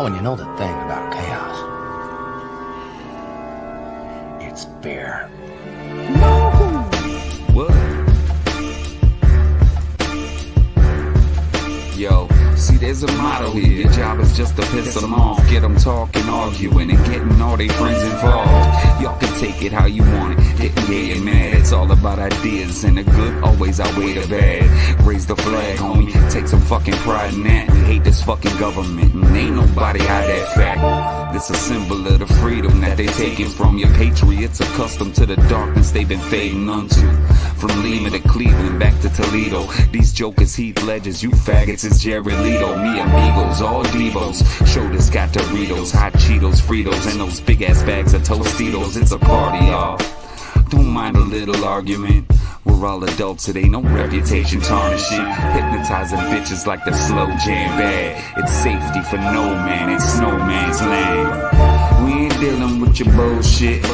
Oh, and you know the thing about chaos? It's fear. What? Yo, see, there's a motto here. Your job is just to piss them off, get them talking, arguing, and getting all their friends involved. Y'all can take it how you want it, getting gay and mad. It's all about ideas, and the good always outweigh the bad. Raise the flag, homie, take some fucking pride in that. We hate this fucking government, and ain't nobody hide that fact. It's a symbol of the freedom that they taking from your patriots, accustomed to the darkness they've been fading unto. From Lima to Cleveland, back to Toledo, these jokers, Heath Ledgers, you faggots is Jared Leto. Me amigos, all Devos, shoulders got Doritos, hot Cheetos, Fritos, and those big ass bags of Tostitos. It's a party, y'all. Don't mind a little argument. We're all adults, it ain't no reputation tarnishing. Hypnotizing bitches like the slow jam bad. It's safety for no man, it's no man's land. We ain't dealing with your bullshit.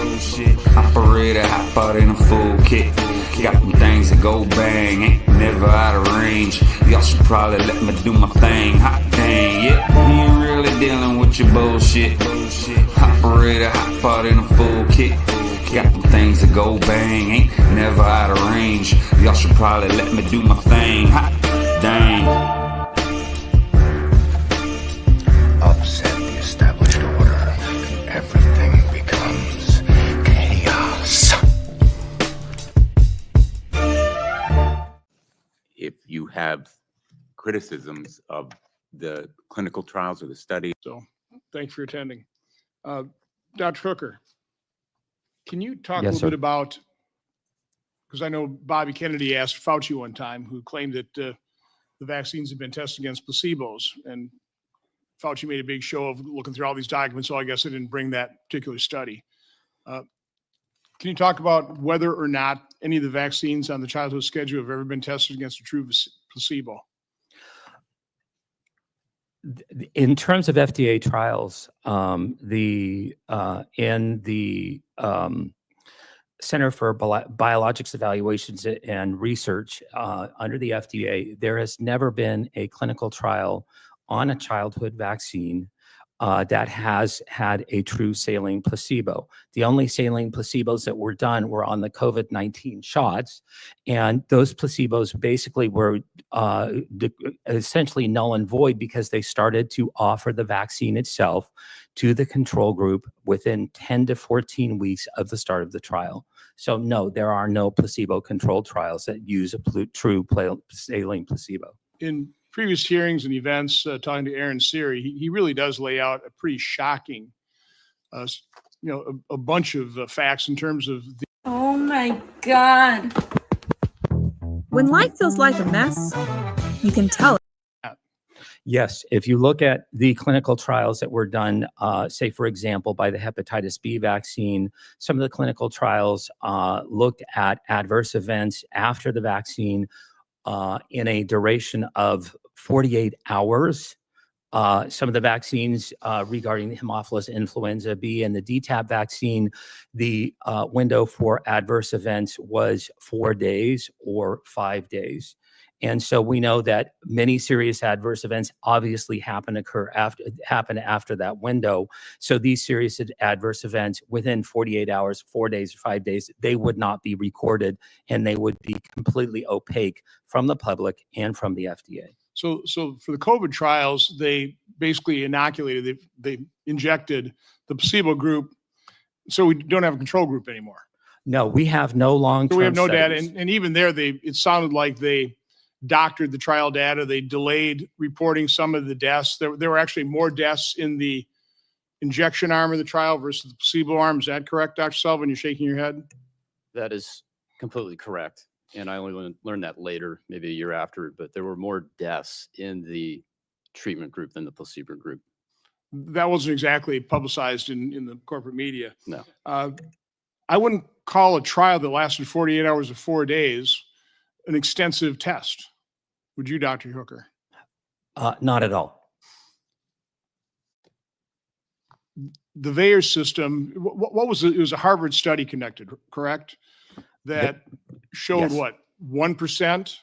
Operator, hop out in a full kit. Got them things that go bang, ain't never out of range. Y'all should probably let me do my thing. Hot dang, yeah. We ain't really dealing with your bullshit. Operator, hop out in a full kit. Got them things that go bang, ain't never out of range. Y'all should probably let me do my thing. Hot dang. Upset the established order. Everything becomes chaos. If you have criticisms of the clinical trials or the study. So thanks for attending. Dr. Hooker, can you talk Yes, a little sir. bit about, because I know Bobby Kennedy asked Fauci one time, who claimed that the vaccines had been tested against placebos, and Fauci made a big show of looking through all these documents, so I guess I didn't bring that particular study. Can you talk about whether or not any of the vaccines on the childhood schedule have ever been tested against a true placebo? In terms of FDA trials, in the Center for Biologics Evaluations and Research under the FDA, there has never been a clinical trial on a childhood vaccine that has had a true saline placebo. The only saline placebos that were done were on the COVID-19 shots, and those placebos basically were essentially null and void because they started to offer the vaccine itself to the control group within 10 to 14 weeks of the start of the trial. So no, there are no placebo-controlled trials that use a true saline placebo. In previous hearings and events, talking to Aaron Siri, he really does lay out a pretty shocking, a bunch of facts in terms of the. Oh my God. When life feels like a mess, you can tell it. Yes, if you look at the clinical trials that were done, say, for example, by the hepatitis B vaccine, some of the clinical trials looked at adverse events after the vaccine in a duration of 48 hours. Some of the vaccines regarding the Haemophilus influenza B and the DTaP vaccine, the window for adverse events was 4 days or 5 days. And so we know that many serious adverse events obviously happen after that window. So these serious adverse events within 48 hours, 4 days, 5 days, they would not be recorded, and they would be completely opaque from the public and from the FDA. So for the COVID trials, they basically inoculated, they injected the placebo group, so we don't have a control group anymore. No, we have no long-term So we have no studies. data, and even there, it sounded like they doctored the trial data. They delayed reporting some of the deaths. There were actually more deaths in the injection arm of the trial versus the placebo arm. Is that correct, Dr. Sullivan? You're shaking your head? That is completely correct. And I only learned that later, maybe a year after, but there were more deaths in the treatment group than the placebo group. That wasn't exactly publicized in the corporate media. No. I wouldn't call a trial that lasted 48 hours or 4 days an extensive test. Would you, Dr. Hooker? Not at all. The VAERS system, what was it? It was a Harvard study conducted, correct? That showed Yes. what, 1%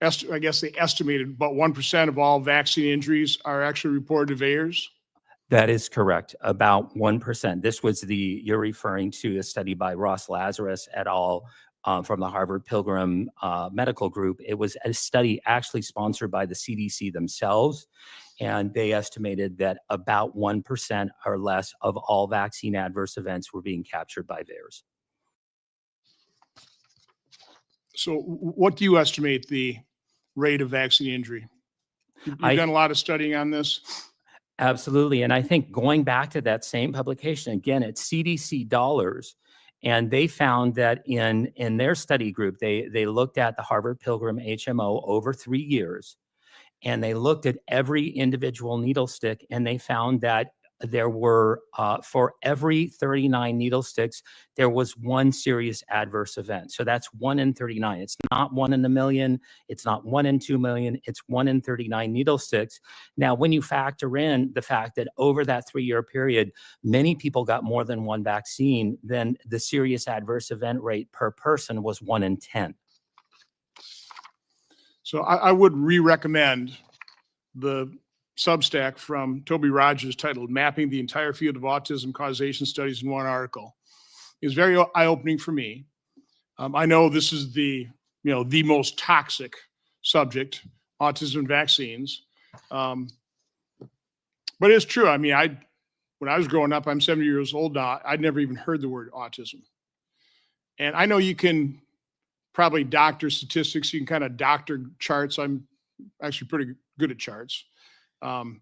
I guess they estimated about 1% of all vaccine injuries are actually reported to VAERS. That is correct, about 1%. This was you're referring to a study by Ross Lazarus et al. From the Harvard Pilgrim Medical Group. It was a study actually sponsored by the CDC themselves, and they estimated that about 1% or less of all vaccine adverse events were being captured by VAERS. So what do you estimate the rate of vaccine injury? You've done a lot of studying on this. Absolutely. And I think going back to that same publication, again, it's CDC dollars. And they found that in their study group, they looked at the Harvard Pilgrim HMO over 3 years, and they looked at every individual needle stick, and they found that there were, for every 39 needle sticks, there was one serious adverse event. So that's 1 in 39. It's not 1 in a million. It's not 1 in 2 million. It's 1 in 39 needle sticks. Now, when you factor in the fact that over that 3-year period, many people got more than one vaccine, then the serious adverse event rate per person was 1 in 10. So I would re-recommend the Substack from Toby Rogers titled Mapping the Entire Field of Autism Causation Studies in One Article. It was very eye-opening for me. I know this is the most toxic subject, autism and vaccines. But it's true. I mean, when I was growing up, I'm 70 years old now, I'd never even heard the word autism. And I know you can probably doctor statistics, you can kind of doctor charts. I'm actually pretty good at charts. But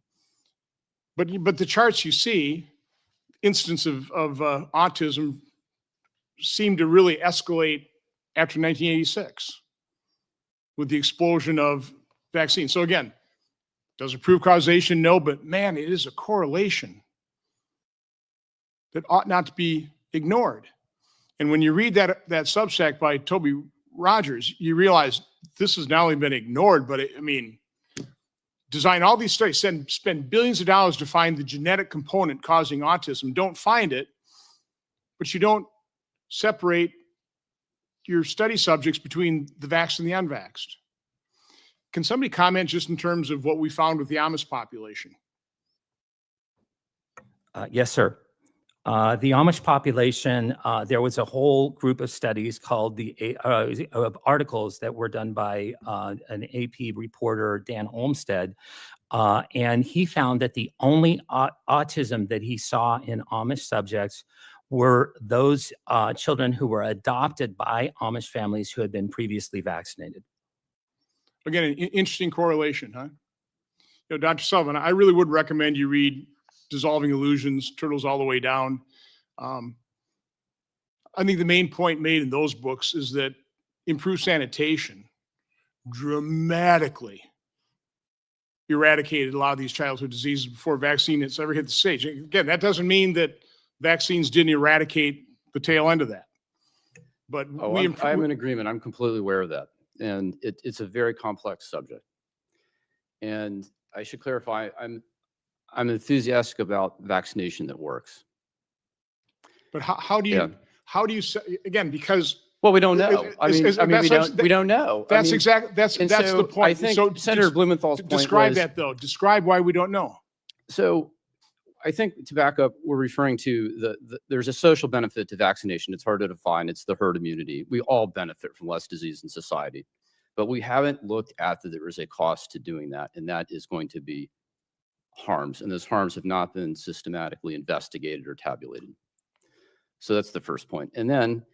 the charts you see, incidence of autism seem to really escalate after 1986 with the explosion of vaccines. So again, does it prove causation? No, but man, it is a correlation that ought not to be ignored. And when you read that Substack by Toby Rogers, you realize this has not only been ignored, but design all these studies, spend billions of dollars to find the genetic component causing autism, don't find it, but you don't separate your study subjects between the vaxxed and the unvaxxed. Can somebody comment just in terms of what we found with the Amish population? Yes, sir. The Amish population, there was a whole group of studies called of articles that were done by an AP reporter, Dan Olmsted, and he found that the only autism that he saw in Amish subjects were those children who were adopted by Amish families who had been previously vaccinated. Again, an interesting correlation, huh? Dr. Sullivan, I really would recommend you read Dissolving Illusions, Turtles All the Way Down. I think the main point made in those books is that improved sanitation dramatically eradicated a lot of these childhood diseases before vaccine has ever hit the stage. Again, that doesn't mean that vaccines didn't eradicate the tail end of that. But I'm in agreement. I'm completely aware of that. And it's a very complex subject. And I should clarify, I'm enthusiastic about vaccination that works. But how do you say, again, because well, we don't know. We don't know. That's the point. I think Senator Blumenthal's point describe that though. Describe why we don't know. So I think to back up, we're referring to there's a social benefit to vaccination. It's hard to define. It's the herd immunity. We all benefit from less disease in society, but we haven't looked at that there is a cost to doing that, and that is going to be harms, and those harms have not been systematically investigated or tabulated. So that's the first point. And then,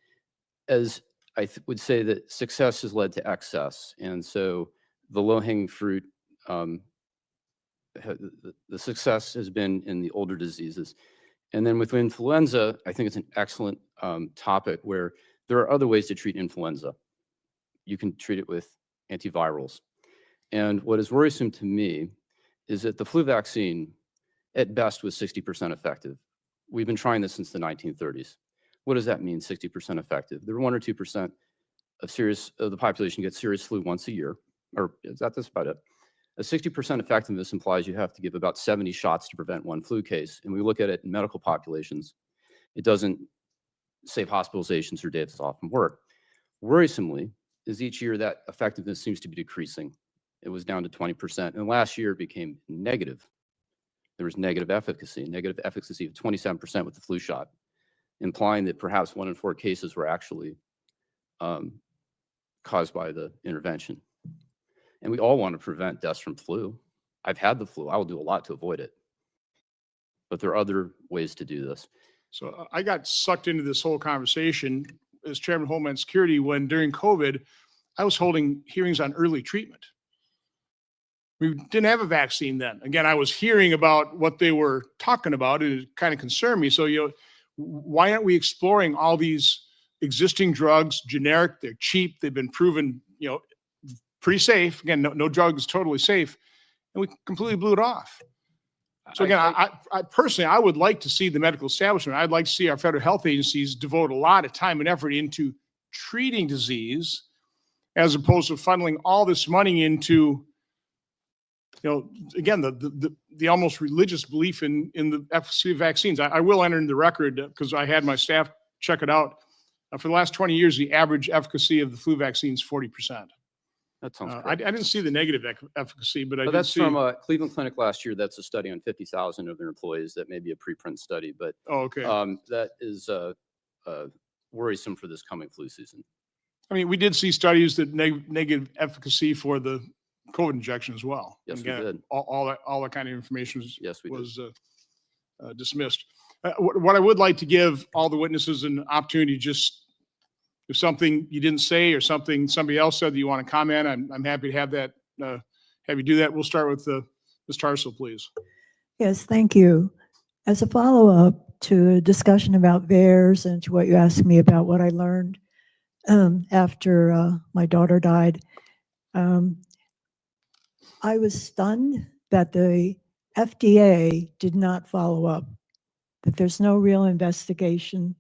as I would say that success has led to excess, and so the low-hanging fruit, the success has been in the older diseases. And then with influenza, I think it's an excellent topic where there are other ways to treat influenza. You can treat it with antivirals. And what is worrisome to me is that the flu vaccine, at best, was 60% effective. We've been trying this since the 1930s. What does that mean, 60% effective? There are 1 or 2% of the population gets serious flu once a year, or that's about it. A 60% effectiveness implies you have to give about 70 shots to prevent one flu case. And we look at it in medical populations, it doesn't save hospitalizations or days off from work. Worrisomely, is each year that effectiveness seems to be decreasing. It was down to 20%, and last year it became negative. There was negative efficacy of 27% with the flu shot, implying that perhaps 1 in 4 cases were actually caused by the intervention. And we all want to prevent deaths from flu. I've had the flu. I will do a lot to avoid it. But there are other ways to do this. So I got sucked into this whole conversation as chairman of Homeland Security when during COVID, I was holding hearings on early treatment. We didn't have a vaccine then. Again, I was hearing about what they were talking about, and it kind of concerned me. So, why aren't we exploring all these existing drugs, generic, they're cheap, they've been proven, pretty safe. Again, no drug is totally safe. And we completely blew it off. So again, I personally, I would like to see the medical establishment. I'd like to see our federal health agencies devote a lot of time and effort into treating disease as opposed to funneling all this money into, again, the almost religious belief in the efficacy of vaccines. I will enter in the record because I had my staff check it out. For the last 20 years, the average efficacy of the flu vaccine is 40%. That sounds I great. didn't see the negative efficacy, but I But did that's see. from Cleveland Clinic last year. That's a study on 50,000 of their employees. That may be a preprint study, but Oh, okay. that is worrisome for this coming flu season. I mean, we did see studies that negative efficacy for the COVID injection as well. Yes, And we again, did. all that kind of information Yes, we did. was dismissed. What I would like to give all the witnesses an opportunity, just if something you didn't say or something somebody else said that you want to comment, I'm happy to have that, have you do that. We'll start with Ms. Tarso, please. Yes, thank you. As a follow-up to a discussion about VAERS and to what you asked me about what I learned after my daughter died, I was stunned that the FDA did not follow up, that there's no real investigation.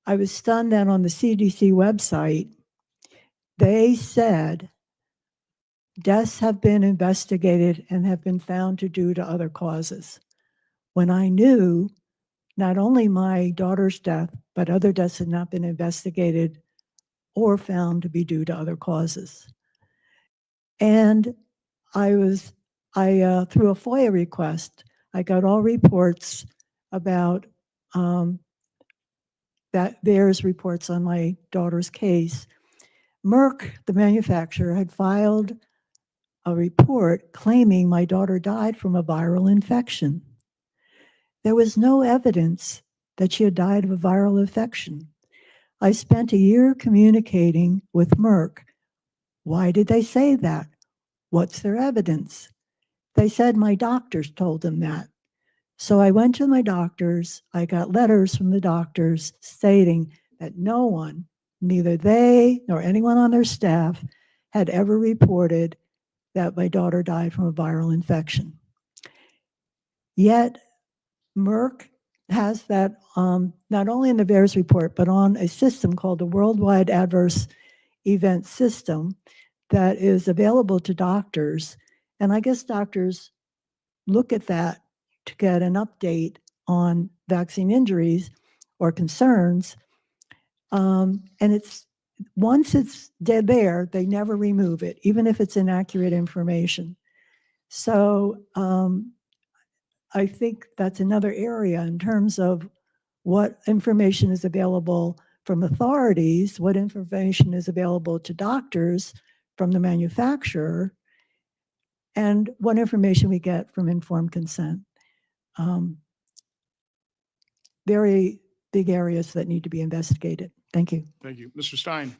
I was stunned that on the CDC website, they said deaths have been investigated and have been found to due to other causes. When I knew not only my daughter's death, but other deaths had not been investigated or found to be due to other causes. And through a FOIA request, I got all reports about that VAERS reports on my daughter's case. Merck, the manufacturer, had filed a report claiming my daughter died from a viral infection. There was no evidence that she had died of a viral infection. I spent a year communicating with Merck. Why did they say that? What's their evidence? They said my doctors told them that. So I went to my doctors. I got letters from the doctors stating that no one, neither they nor anyone on their staff, had ever reported that my daughter died from a viral infection. Yet Merck has that not only in the VAERS report, but on a system called the Worldwide Adverse Event System that is available to doctors. And I guess doctors look at that to get an update on vaccine injuries or concerns. And once it's dead there, they never remove it, even if it's inaccurate information. So I think that's another area in terms of what information is available from authorities, what information is available to doctors from the manufacturer, and what information we get from informed consent. Very big areas that need to be investigated. Thank you. Thank you. Mr. Stein.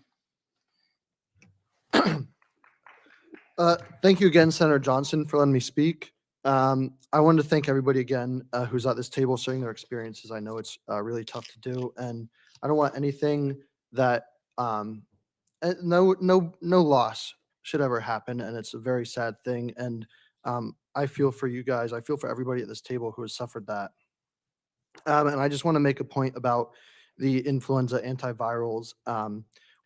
Thank you again, Senator Johnson, for letting me speak. I wanted to thank everybody again who's at this table sharing their experiences. I know it's really tough to do, and I don't want anything that no loss should ever happen, and it's a very sad thing. And I feel for you guys. I feel for everybody at this table who has suffered that. And I just want to make a point about the influenza antivirals.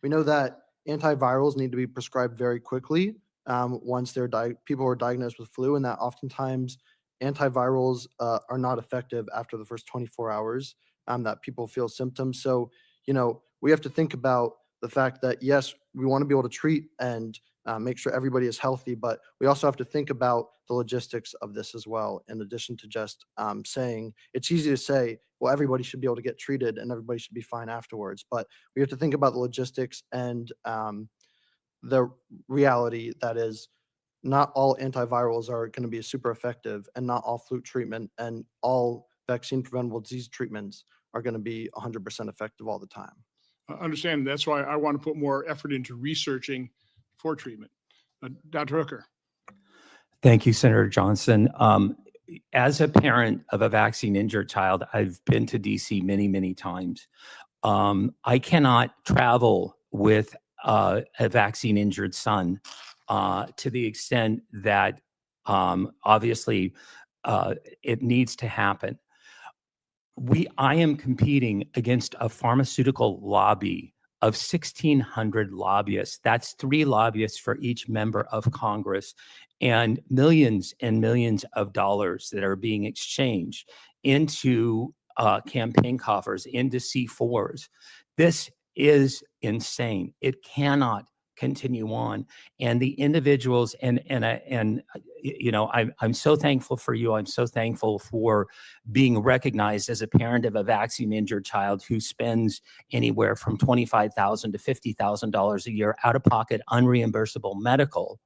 We know that antivirals need to be prescribed very quickly once people are diagnosed with flu, and that oftentimes antivirals are not effective after the first 24 hours that people feel symptoms. So, we have to think about the fact that, yes, we want to be able to treat and make sure everybody is healthy, but we also have to think about the logistics of this as well, in addition to just saying, it's easy to say, well, everybody should be able to get treated and everybody should be fine afterwards. But we have to think about the logistics and the reality that is not all antivirals are going to be super effective, and not all flu treatment and all vaccine preventable disease treatments are going to be 100% effective all the time. I understand. That's why I want to put more effort into researching for treatment. Dr. Hooker. Thank you, Senator Johnson. As a parent of a vaccine injured child, I've been to DC many, many times. I cannot travel with a vaccine injured son to the extent that obviously it needs to happen. I am competing against a pharmaceutical lobby of 1,600 lobbyists. That's 3 lobbyists for each member of Congress, and millions of dollars that are being exchanged into campaign coffers, into C4s. This is insane. It cannot continue on. And the individuals and you know, I'm so thankful for you. I'm so thankful for being recognized as a parent of a vaccine injured child who spends anywhere from $25,000 to $50,000 a year out of pocket, unreimbursable medical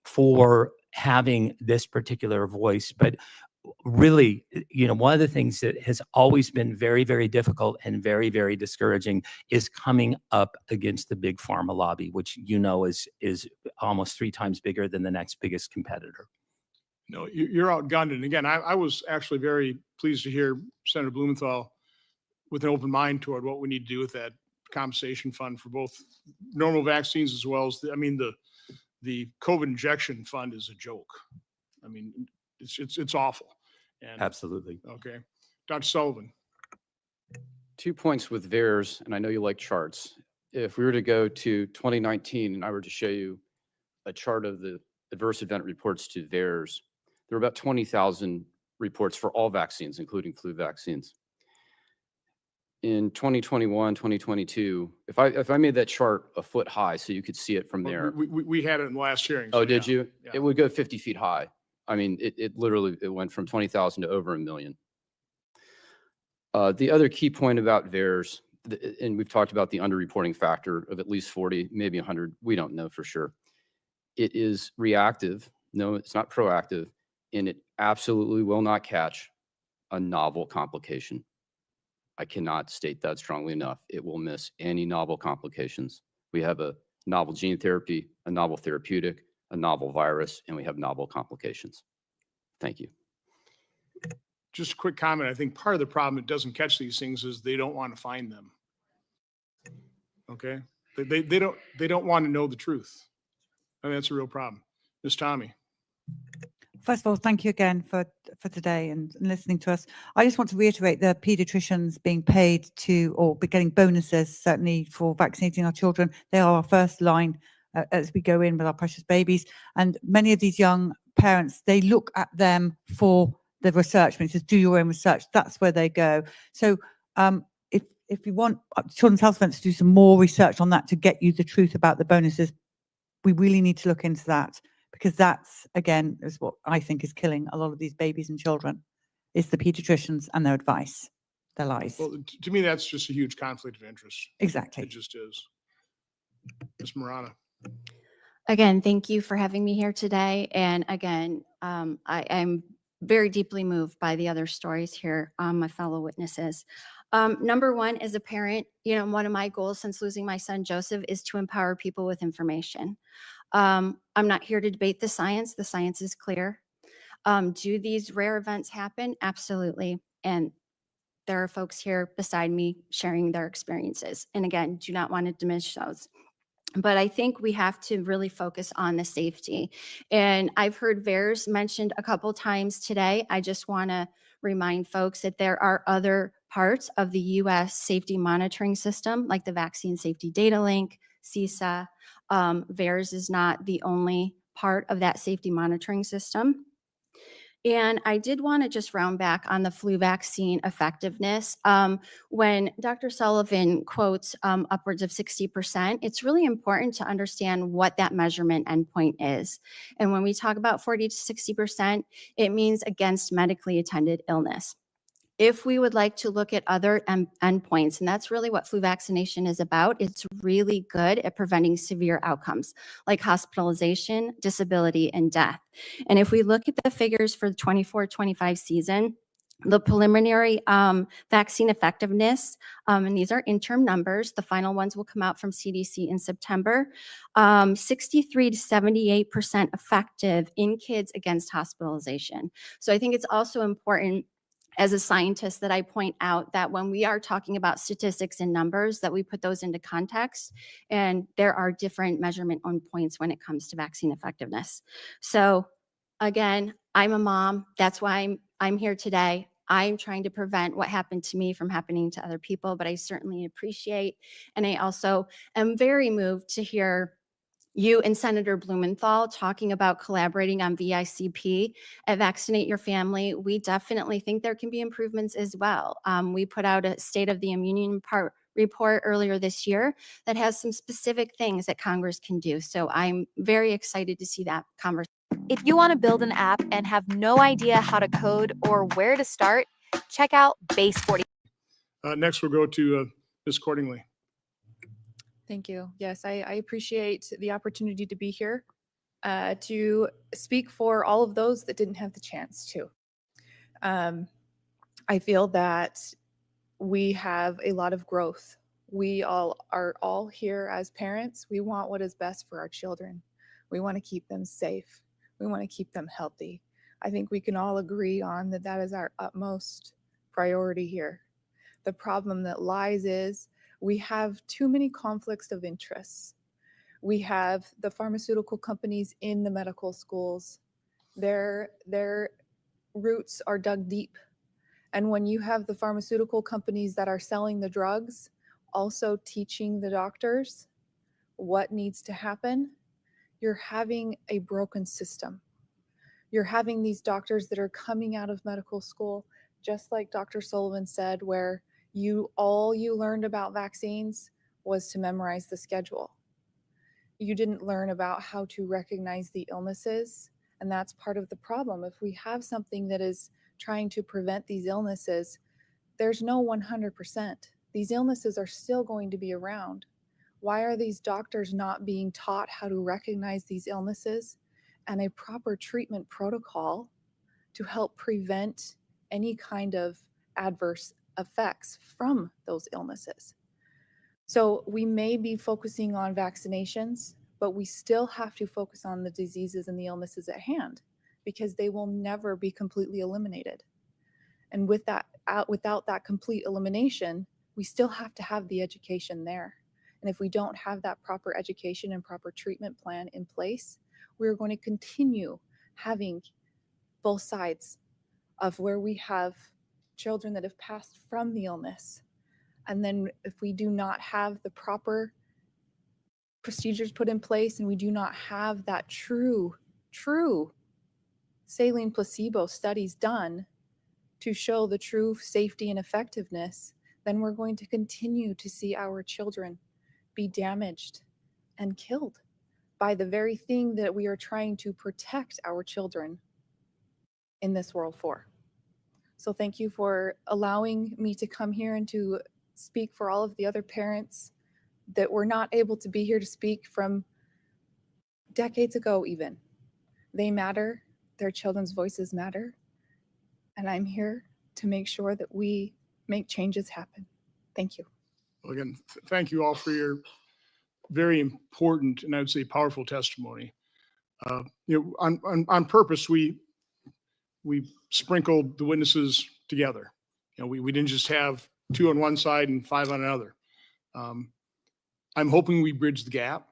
for having this particular voice. But really, you know, one of the things that has always been very, very difficult and very, very discouraging is coming up against the big pharma lobby, which, you know, is almost 3 times bigger than the next biggest competitor. No, you're outgunned. And again, I was actually very pleased to hear Senator Blumenthal with an open mind toward what we need to do with that compensation fund for both normal vaccines as well as the COVID injection fund is a joke. I mean, it's awful. And, Absolutely. okay. Dr. Sullivan. 2 points with VAERS, and I know you like charts. If we were to go to 2019 and I were to show you a chart of the adverse event reports to VAERS, there were about 20,000 reports for all vaccines, including flu vaccines. In 2021, 2022, if I made that chart a foot high so you could see it from there. We had it in the last hearing. Oh, so did yeah. you? Yeah. It would go 50 feet high. I mean, it literally, it went from 20,000 to over 1 million. The other key point about VAERS, and we've talked about the underreporting factor of at least 40, maybe 100, we don't know for sure. It is reactive. No, it's not proactive, and it absolutely will not catch a novel complication. I cannot state that strongly enough. It will miss any novel complications. We have a novel gene therapy, a novel therapeutic, a novel virus, and we have novel complications. Thank you. Just a quick comment. I think part of the problem it doesn't catch these things is they don't want to find them. Okay. They don't want to know the truth. I mean, that's a real problem. Ms. Tommy. First of all, thank you again for today and listening to us. I just want to reiterate the pediatricians being paid to or be getting bonuses, certainly for vaccinating our children. They are our first line as we go in with our precious babies. And many of these young parents, they look at them for the research. When it says do your own research, that's where they go. So if you want Children's Health Events to do some more research on that to get you the truth about the bonuses, we really need to look into that. Because that's, again, is what I think is killing a lot of these babies and children, is the pediatricians and their advice, their lies. Well, to me, that's just a huge conflict of interest. Exactly. It just is. Ms. Marana. Again, thank you for having me here today. And again, I'm very deeply moved by the other stories here, my fellow witnesses. Number one, as a parent, you know, one of my goals since losing my son, Joseph, is to empower people with information. I'm not here to debate the science. The science is clear. Do these rare events happen? Absolutely. And there are folks here beside me sharing their experiences. And again, do not want to diminish those. But I think we have to really focus on the safety. And I've heard VAERS mentioned a couple times today. I just want to remind folks that there are other parts of the U.S. safety monitoring system, like the Vaccine Safety Data Link, CISA. VAERS is not the only part of that safety monitoring system. And I did want to just round back on the flu vaccine effectiveness. When Dr. Sullivan quotes upwards of 60%, it's really important to understand what that measurement endpoint is. And when we talk about 40 to 60%, it means against medically attended illness. If we would like to look at other endpoints, and that's really what flu vaccination is about, it's really good at preventing severe outcomes like hospitalization, disability, and death. And if we look at the figures for the 24-25 season, the preliminary vaccine effectiveness, and these are interim numbers, the final ones will come out from CDC in September, 63 to 78% effective in kids against hospitalization. So I think it's also important as a scientist that I point out that when we are talking about statistics and numbers, that we put those into context, and there are different measurement on points when it comes to vaccine effectiveness. So again, I'm a mom. That's why I'm here today. I'm trying to prevent what happened to me from happening to other people, but I certainly appreciate, and I also am very moved to hear you and Senator Blumenthal talking about collaborating on VICP at Vaccinate Your Family. We definitely think there can be improvements as well. We put out a State of the Immune report earlier this year that has some specific things that Congress can do. So I'm very excited to see that conversation. If you want to build an app and have no idea how to code or where to start, check out Base 40. Next, we'll go to Ms. Cordingley. Thank you. Yes, I appreciate the opportunity to be here to speak for all of those that didn't have the chance to. I feel that we have a lot of growth. We are all here as parents. We want what is best for our children. We want to keep them safe. We want to keep them healthy. I think we can all agree on that is our utmost priority here. The problem that lies is we have too many conflicts of interests. We have the pharmaceutical companies in the medical schools. Their roots are dug deep. And when you have the pharmaceutical companies that are selling the drugs, also teaching the doctors what needs to happen, you're having a broken system. You're having these doctors that are coming out of medical school, just like Dr. Sullivan said, where all you learned about vaccines was to memorize the schedule. You didn't learn about how to recognize the illnesses, and that's part of the problem. If we have something that is trying to prevent these illnesses, there's no 100%. These illnesses are still going to be around. Why are these doctors not being taught how to recognize these illnesses and a proper treatment protocol to help prevent any kind of adverse effects from those illnesses? So we may be focusing on vaccinations, but we still have to focus on the diseases and the illnesses at hand, because they will never be completely eliminated. And without that complete elimination, we still have to have the education there. And if we don't have that proper education and proper treatment plan in place, we're going to continue having both sides of where we have children that have passed from the illness. And then if we do not have the proper procedures put in place, and we do not have that true saline placebo studies done to show the true safety and effectiveness, then we're going to continue to see our children be damaged and killed by the very thing that we are trying to protect our children in this world for. So thank you for allowing me to come here and to speak for all of the other parents that were not able to be here to speak from decades ago even. They matter, their children's voices matter, and I'm here to make sure that we make changes happen. Thank you. Well, again, thank you all for your very important and I would say powerful testimony. On purpose, we sprinkled the witnesses together. We didn't just have 2 on one side and 5 on another. I'm hoping we bridge the gap.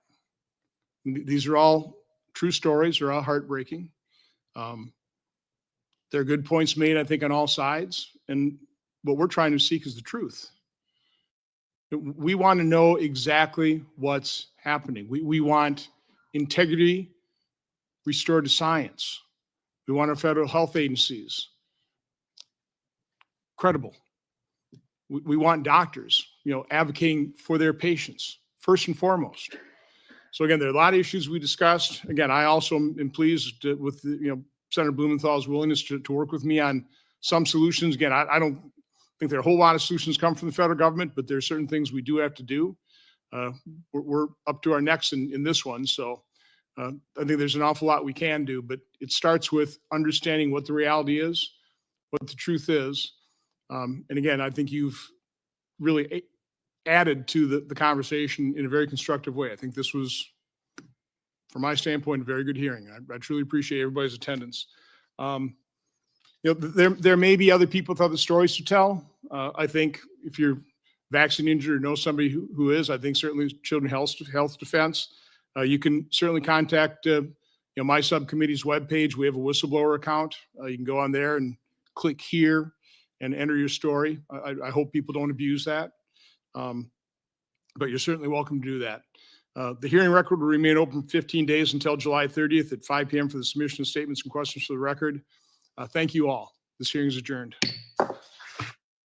These are all true stories. They're all heartbreaking. There are good points made, I think, on all sides. And what we're trying to seek is the truth. We want to know exactly what's happening. We want integrity restored to science. We want our federal health agencies credible. We want doctors, advocating for their patients first and foremost. So again, there are a lot of issues we discussed. Again, I also am pleased with Senator Blumenthal's willingness to work with me on some solutions. Again, I don't think there are a whole lot of solutions come from the federal government, but there are certain things we do have to do. We're up to our necks in this one. So I think there's an awful lot we can do, but it starts with understanding what the reality is, what the truth is. And again, I think you've really added to the conversation in a very constructive way. I think this was, from my standpoint, a very good hearing. I truly appreciate everybody's attendance. There may be other people with other stories to tell. I think if you're vaccine injured or know somebody who is, I think certainly Children's Health Defense. You can certainly contact my subcommittee's webpage. We have a whistleblower account. You can go on there and click here and enter your story. I hope people don't abuse that. But you're certainly welcome to do that. The hearing record will remain open 15 days until July 30th at 5 p.m. for the submission of statements and questions for the record. Thank you all. This hearing is adjourned.